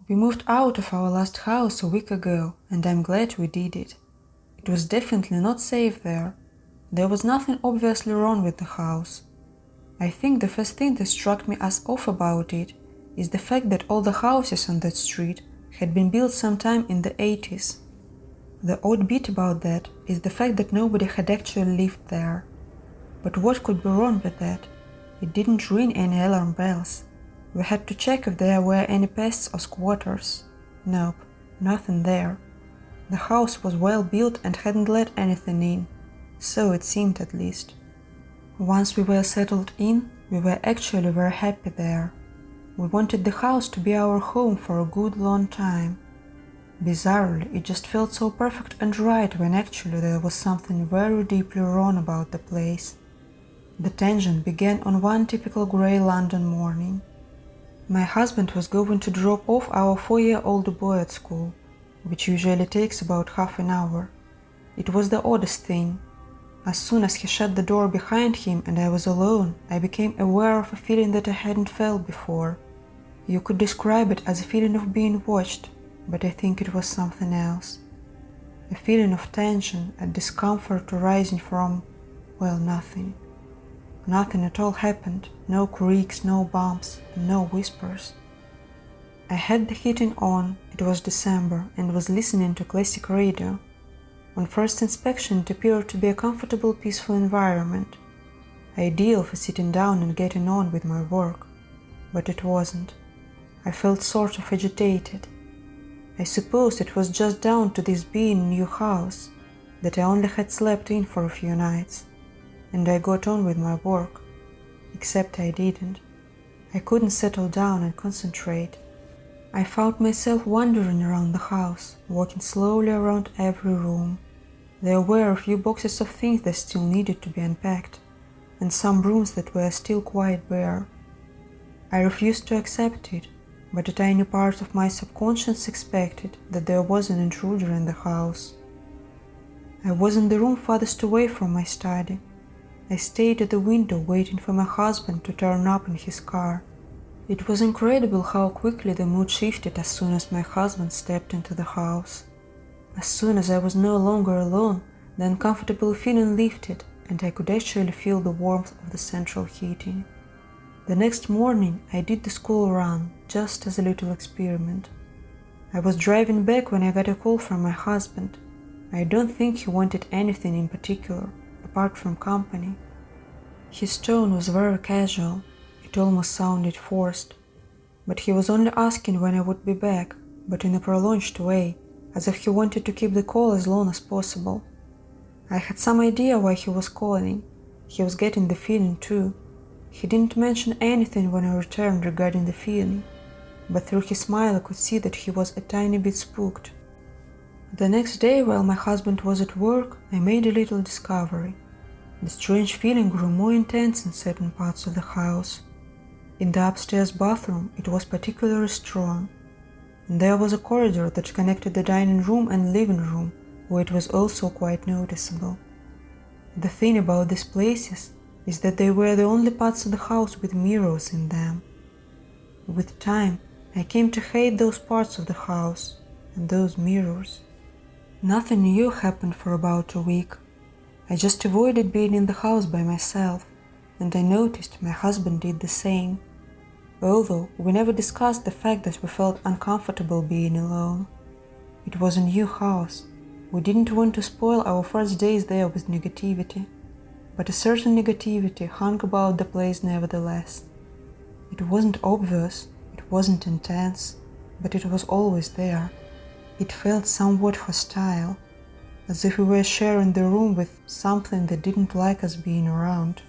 We moved out of our last house a week ago, and I'm glad we did it. It was definitely not safe there. There was nothing obviously wrong with the house. I think the first thing that struck me as off about it is the fact that all the houses on that street had been built sometime in the 80s. The odd bit about that is the fact that nobody had actually lived there. But what could be wrong with that? It didn't ring any alarm bells. We had to check if there were any pests or squatters. Nope, nothing there. The house was well built and hadn't let anything in, so it seemed at least. Once we were settled in, we were actually very happy there. We wanted the house to be our home for a good long time. Bizarrely, it just felt so perfect and right when actually there was something very deeply wrong about the place. The tension began on one typical grey London morning. My husband was going to drop off our 4-year-old boy at school, which usually takes about half an hour. It was the oddest thing. As soon as he shut the door behind him and I was alone, I became aware of a feeling that I hadn't felt before. You could describe it as a feeling of being watched, but I think it was something else. A feeling of tension and discomfort arising from, well, nothing. Nothing at all happened, no creaks, no bumps, and no whispers. I had the heating on, it was December, and was listening to classic radio. On first inspection it appeared to be a comfortable, peaceful environment, ideal for sitting down and getting on with my work. But it wasn't. I felt sort of agitated. I suppose it was just down to this being a new house, that I only had slept in for a few nights. And I got on with my work, except I didn't. I couldn't settle down and concentrate. I found myself wandering around the house, walking slowly around every room. There were a few boxes of things that still needed to be unpacked, and some rooms that were still quite bare. I refused to accept it, but a tiny part of my subconscious expected that there was an intruder in the house. I was in the room farthest away from my study. I stayed at the window waiting for my husband to turn up in his car. It was incredible how quickly the mood shifted as soon as my husband stepped into the house. As soon as I was no longer alone, the uncomfortable feeling lifted and I could actually feel the warmth of the central heating. The next morning I did the school run, just as a little experiment. I was driving back when I got a call from my husband. I don't think he wanted anything in particular, apart from company. His tone was very casual, it almost sounded forced, but he was only asking when I would be back, but in a prolonged way, as if he wanted to keep the call as long as possible. I had some idea why he was calling. He was getting the feeling too. He didn't mention anything when I returned regarding the feeling, but through his smile I could see that he was a tiny bit spooked. The next day, while my husband was at work, I made a little discovery. The strange feeling grew more intense in certain parts of the house. In the upstairs bathroom, it was particularly strong. And there was a corridor that connected the dining room and living room, where it was also quite noticeable. The thing about these places is that they were the only parts of the house with mirrors in them. With time, I came to hate those parts of the house and those mirrors. Nothing new happened for about a week. I just avoided being in the house by myself, and I noticed my husband did the same, although we never discussed the fact that we felt uncomfortable being alone. It was a new house. We didn't want to spoil our first days there with negativity, but a certain negativity hung about the place nevertheless. It wasn't obvious, it wasn't intense, but it was always there. It felt somewhat hostile, as if we were sharing the room with something that didn't like us being around.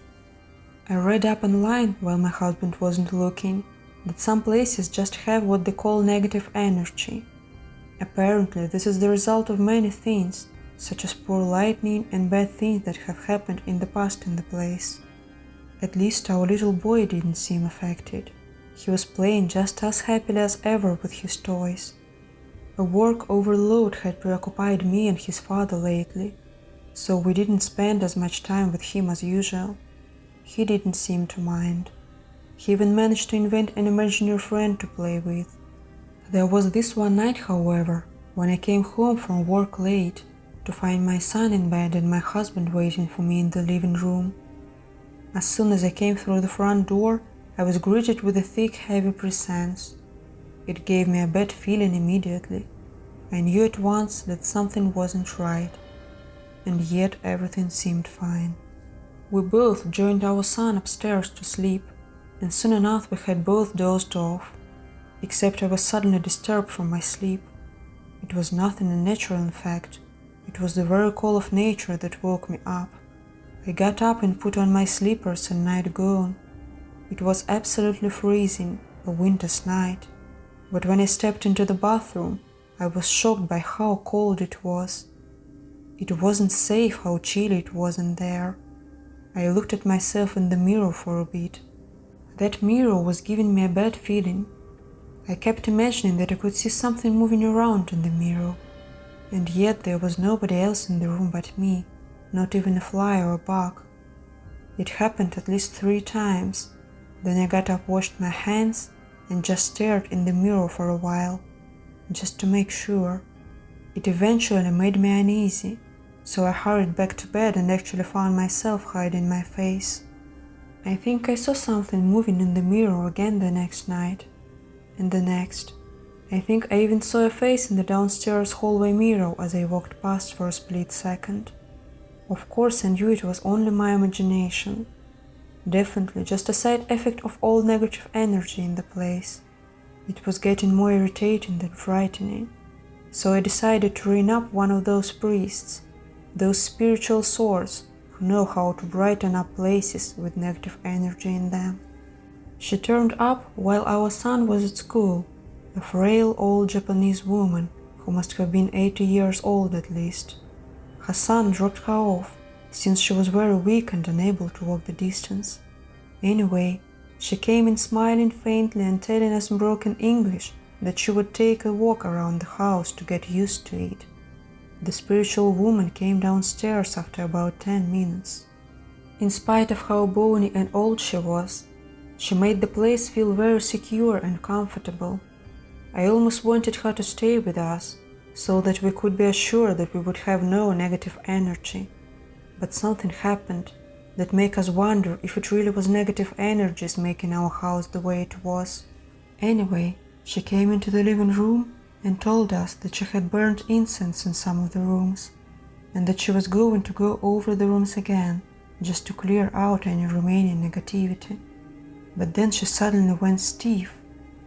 I read up online while my husband wasn't looking that some places just have what they call negative energy. Apparently, this is the result of many things, such as poor lighting and bad things that have happened in the past in the place. At least our little boy didn't seem affected. He was playing just as happily as ever with his toys. A work overload had preoccupied me and his father lately, so we didn't spend as much time with him as usual. He didn't seem to mind. He even managed to invent an imaginary friend to play with. There was this one night, however, when I came home from work late to find my son in bed and my husband waiting for me in the living room. As soon as I came through the front door, I was greeted with a thick, heavy presence. It gave me a bad feeling immediately. I knew at once that something wasn't right, and yet everything seemed fine. We both joined our son upstairs to sleep, and soon enough we had both dozed off, except I was suddenly disturbed from my sleep. It was nothing unnatural, in fact. It was the very call of nature that woke me up. I got up and put on my slippers and nightgown. It was absolutely freezing, a winter's night, but when I stepped into the bathroom, I was shocked by how cold it was. It wasn't safe how chilly it was in there. I looked at myself in the mirror for a bit. That mirror was giving me a bad feeling. I kept imagining that I could see something moving around in the mirror, and yet there was nobody else in the room but me, not even a fly or a bug. It happened at least 3 times. Then I got up, washed my hands, and just stared in the mirror for a while, just to make sure. It eventually made me uneasy, so I hurried back to bed and actually found myself hiding my face. I think I saw something moving in the mirror again the next night, and the next. I think I even saw a face in the downstairs hallway mirror as I walked past for a split second. Of course, I knew it was only my imagination. Definitely just a side effect of all negative energy in the place. It was getting more irritating than frightening. So I decided to ring up one of those priests, those spiritual swords who know how to brighten up places with negative energy in them. She turned up while our son was at school, a frail old Japanese woman who must have been 80 years old at least. Her son dropped her off, since she was very weak and unable to walk the distance. Anyway, she came in smiling faintly and telling us in broken English that she would take a walk around the house to get used to it. The spiritual woman came downstairs after about 10 minutes. In spite of how bony and old she was, she made the place feel very secure and comfortable. I almost wanted her to stay with us, so that we could be assured that we would have no negative energy. But something happened that made us wonder if it really was negative energies making our house the way it was. Anyway, she came into the living room and told us that she had burned incense in some of the rooms, and that she was going to go over the rooms again, just to clear out any remaining negativity. But then she suddenly went stiff,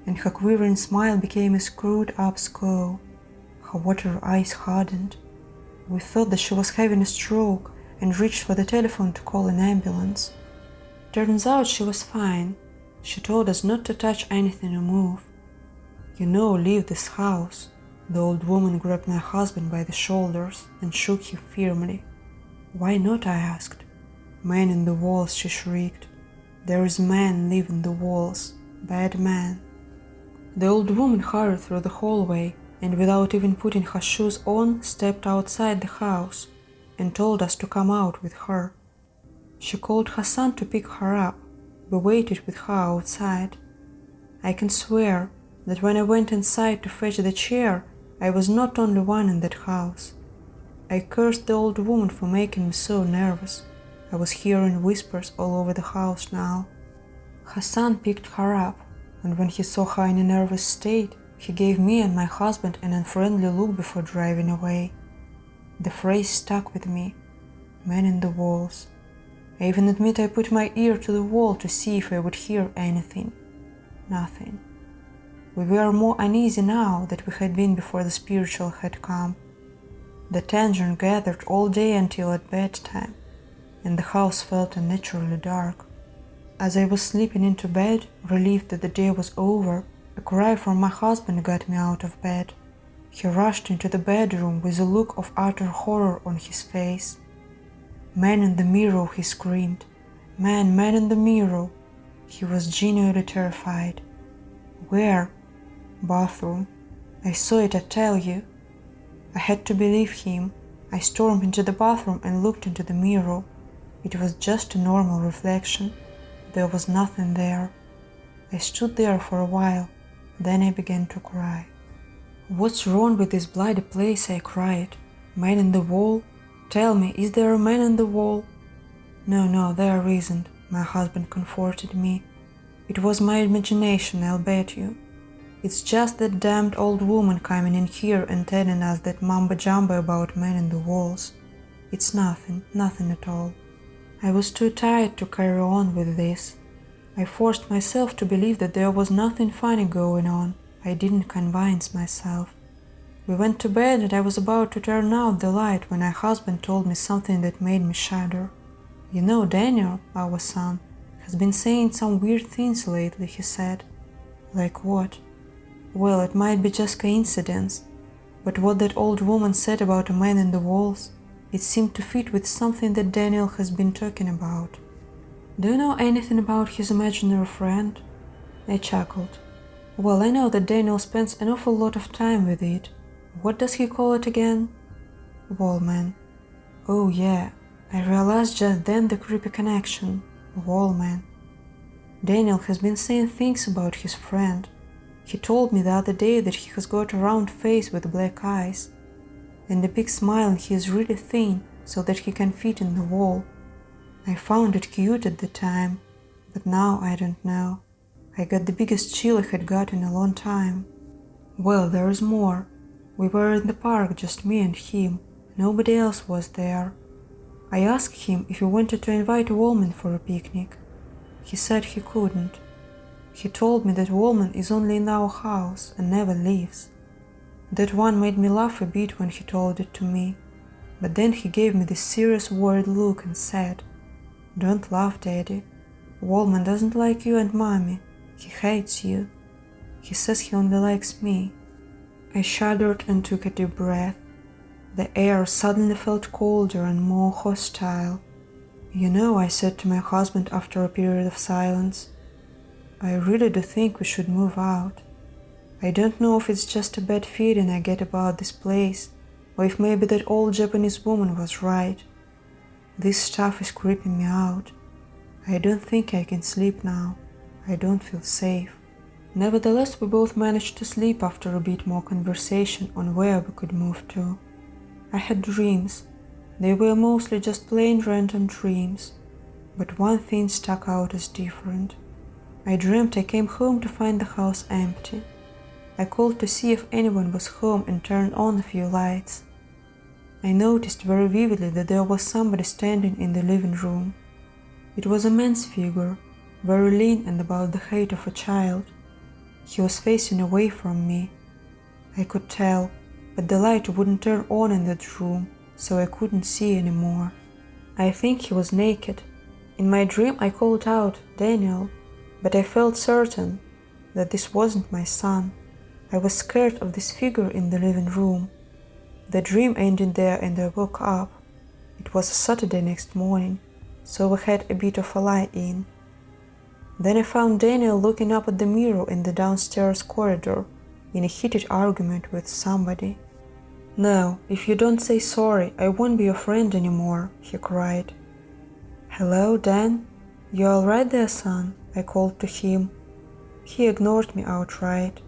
and her quivering smile became a screwed-up skull. Her watery eyes hardened. We thought that she was having a stroke and reached for the telephone to call an ambulance. Turns out she was fine. She told us not to touch anything or move. "You know, leave this house." The old woman grabbed my husband by the shoulders and shook him firmly. "Why not?" I asked. "Man in the walls," she shrieked. "There is man live in the walls. Bad man." The old woman hurried through the hallway and without even putting her shoes on, stepped outside the house and told us to come out with her. She called her son to pick her up. We waited with her outside. I can swear that when I went inside to fetch the chair, I was not only one in that house. I cursed the old woman for making me so nervous. I was hearing whispers all over the house now. Her son picked her up, and when he saw her in a nervous state, he gave me and my husband an unfriendly look before driving away. The phrase stuck with me. Man in the walls. I even admit I put my ear to the wall to see if I would hear anything. Nothing. We were more uneasy now than we had been before the spiritual had come. The tension gathered all day until at bedtime, and the house felt unnaturally dark. As I was slipping into bed, relieved that the day was over, a cry from my husband got me out of bed. He rushed into the bedroom with a look of utter horror on his face. "Man in the mirror," he screamed. Man in the mirror." He was genuinely terrified. "Where?" "Bathroom. I saw it, I tell you." I had to believe him. I stormed into the bathroom and looked into the mirror. It was just a normal reflection. There was nothing there. I stood there for a while, Then I began to cry. "What's wrong with this bloody place?" I cried. "Man in the wall? Tell me, is there a man in the wall?" No, there isn't," my husband comforted me. "It was my imagination, I'll bet you. It's just that damned old woman coming in here and telling us that mumbo-jumbo about men in the walls. It's nothing at all." I was too tired to carry on with this. I forced myself to believe that there was nothing funny going on. I didn't convince myself. We went to bed and I was about to turn out the light when my husband told me something that made me shudder. "You know, Daniel, our son, has been saying some weird things lately," he said. "Like what?" "Well, it might be just coincidence, but what that old woman said about a man in the walls, it seemed to fit with something that Daniel has been talking about." "Do you know anything about his imaginary friend?" I chuckled. "Well, I know that Daniel spends an awful lot of time with it. What does he call it again?" "Wallman." "Oh yeah, I realized just then the creepy connection. Wallman. Daniel has been saying things about his friend. He told me the other day that he has got a round face with black eyes, and a big smile, and he is really thin, so that he can fit in the wall. I found it cute at the time, but now I don't know. I got the biggest chill I had got in a long time." "Well, there is more. We were in the park, just me and him. Nobody else was there. I asked him if he wanted to invite Wallman for a picnic. He said he couldn't. He told me that Wallman is only in our house and never leaves. That one made me laugh a bit when he told it to me, but then he gave me this serious worried look and said, 'Don't laugh, Daddy. Wallman doesn't like you and Mommy. He hates you. He says he only likes me.'" I shuddered and took a deep breath. The air suddenly felt colder and more hostile. "You know," I said to my husband after a period of silence, "I really do think we should move out. I don't know if it's just a bad feeling I get about this place, or if maybe that old Japanese woman was right. This stuff is creeping me out. I don't think I can sleep now. I don't feel safe." Nevertheless, we both managed to sleep after a bit more conversation on where we could move to. I had dreams. They were mostly just plain random dreams, but one thing stuck out as different. I dreamt I came home to find the house empty. I called to see if anyone was home and turned on a few lights. I noticed very vividly that there was somebody standing in the living room. It was a man's figure, very lean and about the height of a child. He was facing away from me. I could tell, but the light wouldn't turn on in that room, so I couldn't see anymore. I think he was naked. In my dream I called out, "Daniel," but I felt certain that this wasn't my son. I was scared of this figure in the living room. The dream ended there and I woke up. It was a Saturday next morning, so we had a bit of a lie-in. Then I found Daniel looking up at the mirror in the downstairs corridor in a heated argument with somebody. "No, if you don't say sorry, I won't be your friend anymore," he cried. "Hello, Dan? You all right there, son?" I called to him. He ignored me outright.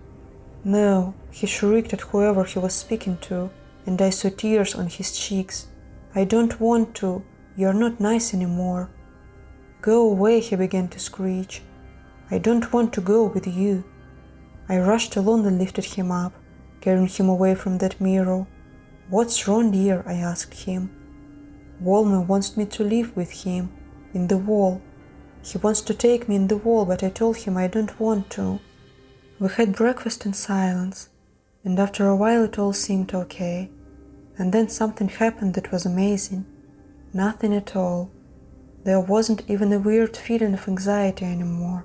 No, he shrieked at whoever he was speaking to, and I saw tears on his cheeks. "I don't want to. You're not nice anymore." "Go away," he began to screech. "I don't want to go with you." I rushed along and lifted him up, carrying him away from that mirror. "What's wrong, dear?" I asked him. "Wallman wants me to live with him, in the wall. He wants to take me in the wall, but I told him I don't want to." We had breakfast in silence, and after a while it all seemed okay. And then something happened that was amazing. Nothing at all. There wasn't even a weird feeling of anxiety anymore.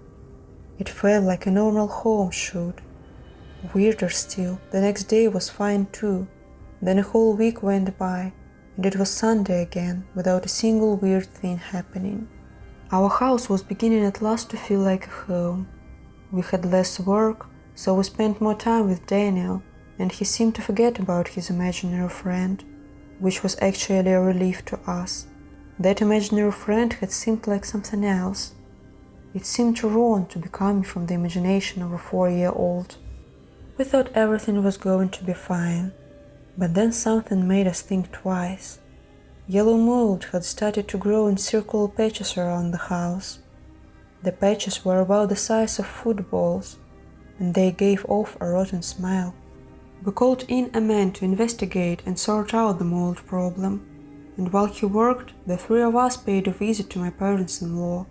It felt like a normal home should. Weirder still, the next day was fine too. Then a whole week went by, and it was Sunday again, without a single weird thing happening. Our house was beginning at last to feel like a home. We had less work, so we spent more time with Daniel, and he seemed to forget about his imaginary friend, which was actually a relief to us. That imaginary friend had seemed like something else. It seemed wrong to be coming from the imagination of a 4-year-old. We thought everything was going to be fine, but then something made us think twice. Yellow mold had started to grow in circular patches around the house. The patches were about the size of footballs, and they gave off a rotten smell. We called in a man to investigate and sort out the mold problem, and while he worked, the three of us paid a visit to my parents-in-law.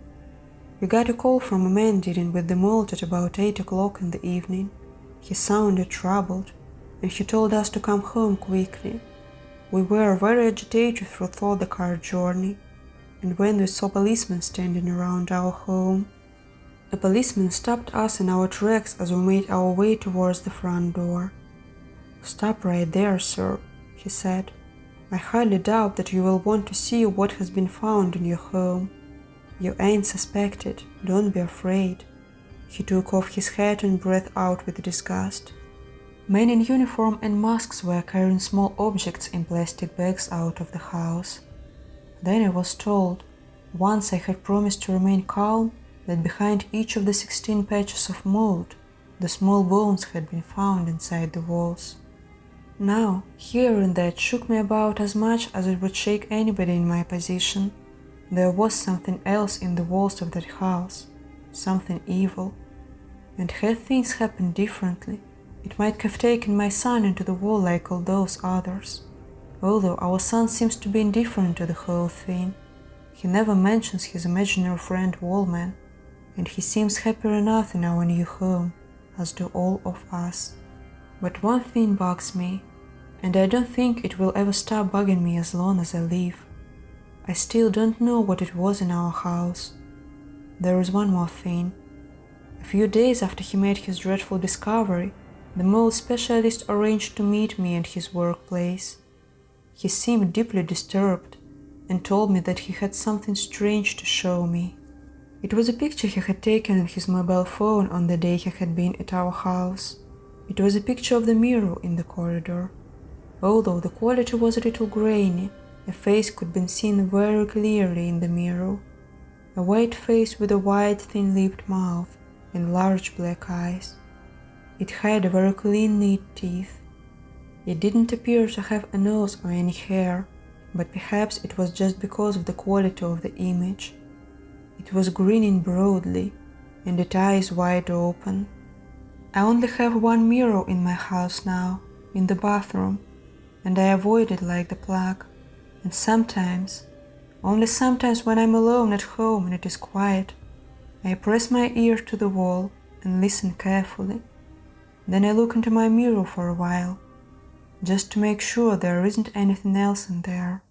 We got a call from a man dealing with the mold at about 8 o'clock in the evening. He sounded troubled, and he told us to come home quickly. We were very agitated throughout the car journey, and when we saw policemen standing around our home. A policeman stopped us in our tracks as we made our way towards the front door. "Stop right there, sir," he said. "I highly doubt that you will want to see what has been found in your home. You ain't suspected, don't be afraid." He took off his hat and breathed out with disgust. Men in uniform and masks were carrying small objects in plastic bags out of the house. Then I was told, once I had promised to remain calm, that behind each of the 16 patches of mold, the small bones had been found inside the walls. Now, hearing that shook me about as much as it would shake anybody in my position. There was something else in the walls of that house, something evil. And had things happened differently, it might have taken my son into the wall like all those others. Although our son seems to be indifferent to the whole thing. He never mentions his imaginary friend Wallman, and he seems happier enough in our new home, as do all of us. But one thing bugs me, and I don't think it will ever stop bugging me as long as I live. I still don't know what it was in our house. There is one more thing. A few days after he made his dreadful discovery, the mold specialist arranged to meet me at his workplace. He seemed deeply disturbed and told me that he had something strange to show me. It was a picture he had taken on his mobile phone on the day he had been at our house. It was a picture of the mirror in the corridor. Although the quality was a little grainy, a face could be seen very clearly in the mirror. A white face with a wide, thin-lipped mouth and large black eyes. It had very clean, neat teeth. It didn't appear to have a nose or any hair, but perhaps it was just because of the quality of the image. It was grinning broadly, and its eyes wide open. I only have one mirror in my house now, in the bathroom, and I avoid it like the plague. And sometimes, only sometimes when I'm alone at home and it is quiet, I press my ear to the wall and listen carefully. Then I look into my mirror for a while, just to make sure there isn't anything else in there.